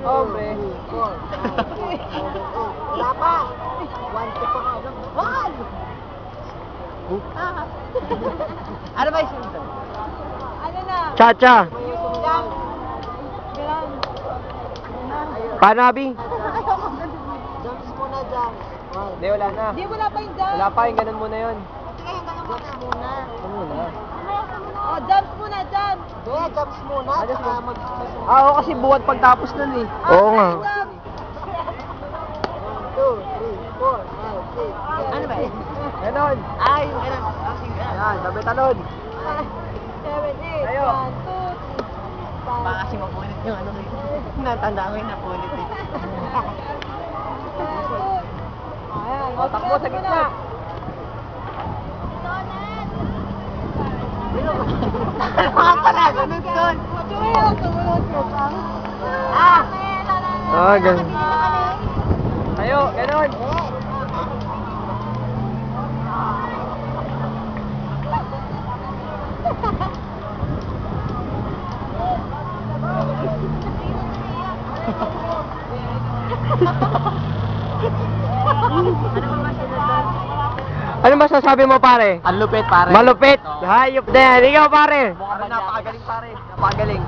Hombre. Wala pa. 1, 2 pa ka. One! Ano ba yung sunod? Ano na? Cha-cha. Jump. Ganun. Paano, Abi? Jumps muna dyan. Hindi, wala na. Di, wala pa yung jump. Wala pa, yung ganun muna yun. Sige, yung ganun muna. Jumps muna. Ano muna? Oh, jumps muna, jump. Hindi, jumps muna. Ano Saka mo? Oo, kasi buwan pagtapos nun eh. Oo nga. 2, 3, 4, 5, 6. Ano ba yun? Ganon. Ay, yung ganun. Aking ganun. Yan, sabi talon. 7, 8, Ayo. 1, 2, 3, 5. Baka kasi mapulit yung ano. Natanda ko yung napulit eh. Ayan, O, takbo sa gitna. Mga pala, ganun doon. Ah! Ah, ganun. Tayo, ganon. Ano masasabi mo, pare? Ang lupit, pare. Malupit. Hayop na yan. Ikaw, pare. Pare, napakagaling, pare. Napakagaling.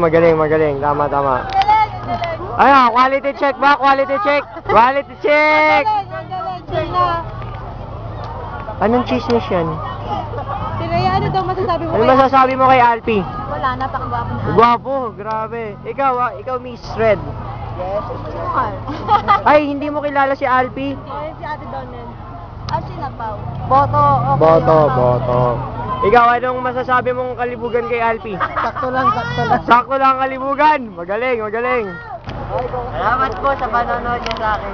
Magaling. Tama. Ayun, quality check ba? Quality check. Anong chismis yan? Tinaya, ano daw masasabi mo Ano masasabi mo kay Alpi? Wala, napakagwapo na. Gwapo, grabe. Ikaw Miss Red. Yes, Ay, hindi mo kilala si Alpi? Ay, si Ate Donel. Ah, si Napaw. Boto. Ikaw, anong masasabi mong kalibugan kay Alpi? Sakto lang. Sakto lang ang kalibugan. Magaling. Salamat po sa panonood niyo sa akin.